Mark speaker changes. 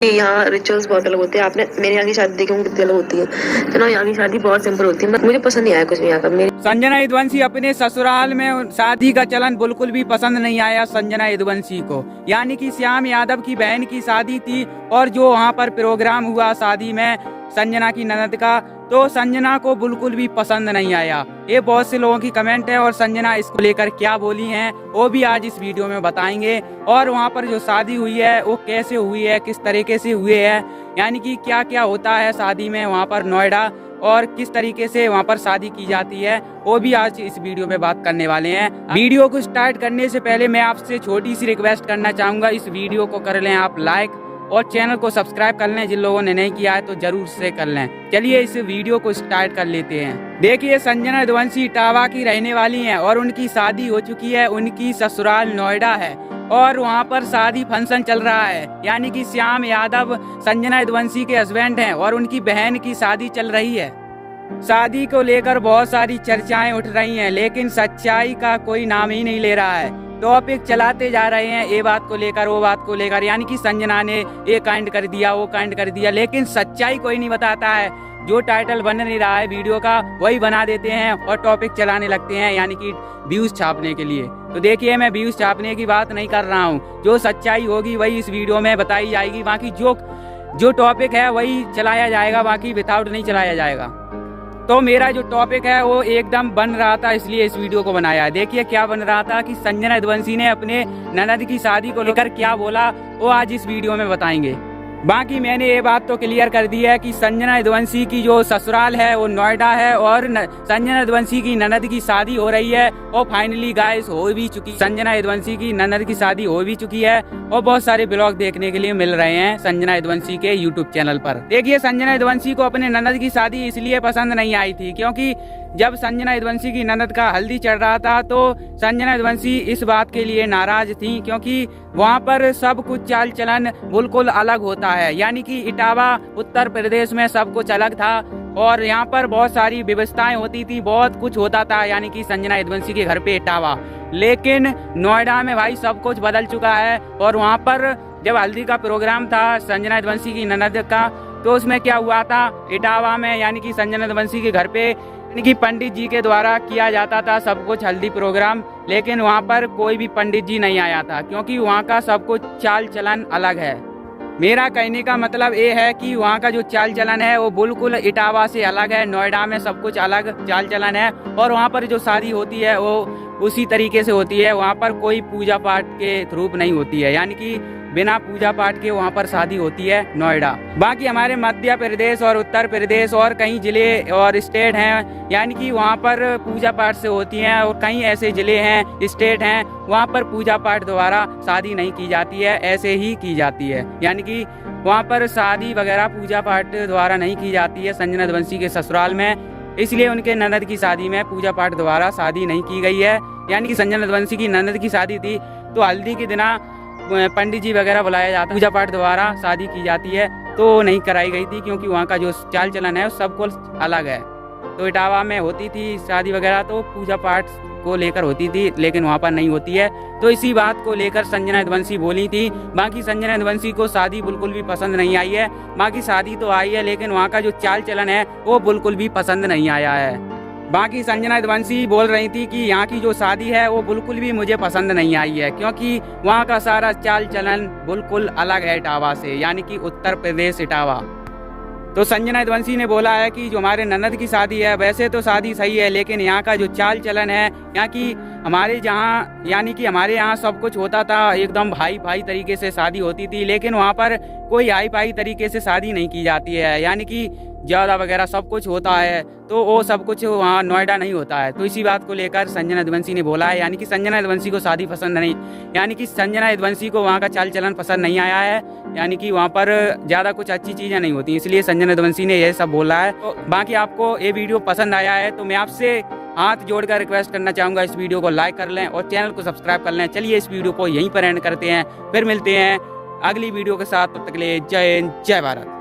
Speaker 1: यहाँ रिचुअल्स बहुत अलग होते हैं। आपने मेरे यहाँ की शादी देखी होंगी कितनी अलग होती है। चलो यहाँ की शादी बहुत सिंपल होती है, मुझे पसंद नहीं आया कुछ भी यहाँ का।
Speaker 2: संजना यदुवंशी अपने ससुराल में शादी का चलन बिल्कुल भी पसंद नहीं आया संजना यदुवंशी को। यानी कि श्याम यादव की बहन की शादी थी और जो वहाँ पर प्रोग्राम हुआ शादी में संजना की ननद का, तो संजना को बिल्कुल भी पसंद नहीं आया। ये बहुत से लोगों की कमेंट है और संजना इसको लेकर क्या बोली हैं वो भी आज इस वीडियो में बताएंगे। और वहाँ पर जो शादी हुई है वो कैसे हुई है, किस तरीके से हुई है, यानी कि क्या क्या होता है शादी में वहाँ पर नोएडा और किस तरीके से वहाँ पर शादी की जाती है, वो भी आज इस वीडियो में बात करने वाले हैं। वीडियो को स्टार्ट करने से पहले मैं आपसे छोटी सी रिक्वेस्ट करना चाहूँगा, इस वीडियो को कर लें आप लाइक और चैनल को सब्सक्राइब कर लें। जिन लोगों ने नहीं किया है तो जरूर से कर लें। चलिए इस वीडियो को स्टार्ट कर लेते हैं। देखिए, संजना यदुवंशी इटावा की रहने वाली हैं और उनकी शादी हो चुकी है। उनकी ससुराल नोएडा है और वहाँ पर शादी फंक्शन चल रहा है। यानी कि श्याम यादव संजना यदुवंशी के हस्बैंड हैं और उनकी बहन की शादी चल रही है। शादी को लेकर बहुत सारी चर्चाएं उठ रही हैं, लेकिन सच्चाई का कोई नाम ही नहीं ले रहा है। टॉपिक चलाते जा रहे हैं, ये बात को लेकर वो बात को लेकर, यानी कि संजना ने ये कांड कर दिया, वो कांड कर दिया, लेकिन सच्चाई कोई नहीं बताता है। जो टाइटल बन नहीं रहा है वीडियो का वही बना देते हैं और टॉपिक चलाने लगते हैं, यानी कि व्यूज छापने के लिए। तो देखिए, मैं व्यूज छापने की बात नहीं कर रहा हूँ, जो सच्चाई होगी वही इस वीडियो में बताई जाएगी। बाकी जो टॉपिक है वही चलाया जाएगा, बाकी विदाउट नहीं चलाया जाएगा। तो मेरा जो टॉपिक है वो एकदम बन रहा था, इसलिए इस वीडियो को बनाया है। देखिए क्या बन रहा था कि संजना यदुवंशी ने अपने ननद की शादी को लेकर क्या बोला वो आज इस वीडियो में बताएंगे। बाकी मैंने ये बात तो क्लियर कर दी है कि संजना यदुवंशी की जो ससुराल है वो नोएडा है और संजना यदुवंशी की ननद की शादी हो रही है और फाइनली गाइस हो भी चुकी। संजना यदुवंशी की ननद की शादी हो भी चुकी है और बहुत सारे ब्लॉग देखने के लिए मिल रहे हैं संजना यदुवंशी के यूट्यूब चैनल पर। देखिए, संजना यदुवंशी को अपने ननद की शादी इसलिए पसंद नहीं आई थी क्योंकि जब संजना यदुवंशी की ननद का हल्दी चढ़ रहा था तो संजना यदुवंशी इस बात के लिए नाराज थी क्योंकि वहाँ पर सब कुछ चाल चलन बिल्कुल अलग होता है। यानी कि इटावा उत्तर प्रदेश में सब कुछ अलग था और यहाँ पर बहुत सारी व्यवस्थाएं होती थी, बहुत कुछ होता था, यानी कि संजना यदुवंशी के घर पे इटावा। लेकिन नोएडा में भाई सब कुछ बदल चुका है। और वहाँ पर जब हल्दी का प्रोग्राम था संजना यदुवंशी की ननद का, तो उसमें क्या हुआ था इटावा में, यानी कि संजना यदुवंशी के घर पे यानी कि पंडित जी के द्वारा किया जाता था सब कुछ हल्दी प्रोग्राम। लेकिन वहाँ पर कोई भी पंडित जी नहीं आया था क्योंकि वहाँ का सब कुछ चाल चलन अलग है। मेरा कहने का मतलब ये है कि वहाँ का जो चाल चलन है वो बिल्कुल इटावा से अलग है। नोएडा में सब कुछ अलग चाल चलन है और वहाँ पर जो शादी होती है वो उसी तरीके से होती है। वहाँ पर कोई पूजा पाठ के थ्रू नहीं होती है, यानी कि बिना पूजा पाठ के वहाँ पर शादी होती है नोएडा। बाकी हमारे मध्य प्रदेश और उत्तर प्रदेश और कई जिले और स्टेट हैं, यानी कि वहाँ पर पूजा पाठ से होती हैं और कई ऐसे जिले हैं, स्टेट हैं, वहाँ पर पूजा पाठ द्वारा शादी नहीं की जाती है, ऐसे ही की जाती है। यानी कि वहाँ पर शादी वगैरह पूजा पाठ द्वारा नहीं की जाती है संजना यदुवंशी के ससुराल में, इसलिए उनके ननद की शादी में पूजा पाठ द्वारा शादी नहीं की गई है। यानी कि संजना यदुवंशी की ननद की शादी थी तो हल्दी के दिन पंडित जी वगैरह बुलाया जाता, पूजा पाठ द्वारा शादी की जाती है, तो नहीं कराई गई थी क्योंकि वहाँ का जो चाल चलन है सब कुछ अलग है। तो इटावा में होती थी शादी वगैरह तो पूजा पाठ को लेकर होती थी, लेकिन वहाँ पर नहीं होती है। तो इसी बात को लेकर संजना यदुवंशी बोली थी। बाकी संजना यदुवंशी को शादी बिल्कुल भी पसंद नहीं आई है। बाकी शादी तो आई है लेकिन वहाँ का जो चाल चलन है वो बिल्कुल भी पसंद नहीं आया है। बाकी संजना यदुवंशी बोल रही थी कि यहाँ की जो शादी है वो बिल्कुल भी मुझे पसंद नहीं आई है क्योंकि वहाँ का सारा चाल चलन बिल्कुल अलग है इटावा से, यानी कि उत्तर प्रदेश इटावा। तो संजना यदुवंशी ने बोला है कि जो हमारे ननद की शादी है वैसे तो शादी सही है, लेकिन यहाँ का जो चाल चलन है, यहाँ की हमारे जहाँ यानी कि हमारे यहाँ सब कुछ होता था एकदम भाई भाई तरीके से शादी होती थी, लेकिन वहाँ पर कोई हाई फाई तरीके से शादी नहीं की जाती है। यानी कि ज़्यादा वगैरह सब कुछ होता है तो वो सब कुछ वहाँ नोएडा नहीं होता है। तो इसी बात को लेकर संजना यदुवंशी ने बोला है, यानी कि संजना यदुवंशी को शादी पसंद नहीं, यानी कि संजना यदुवंशी को वहाँ का चाल चलन पसंद नहीं आया है, यानी कि वहाँ पर ज़्यादा कुछ अच्छी चीज़ें नहीं होती, इसलिए संजना यदुवंशी ने यह सब बोला है। तो बाकी आपको ये वीडियो पसंद आया है तो मैं आपसे हाथ जोड़कर रिक्वेस्ट करना चाहूँगा, इस वीडियो को लाइक कर लें और चैनल को सब्सक्राइब कर लें। चलिए इस वीडियो को यहीं पर एंड करते हैं, फिर मिलते हैं अगली वीडियो के साथ। तब तक के लिए जय हिंद, जय भारत।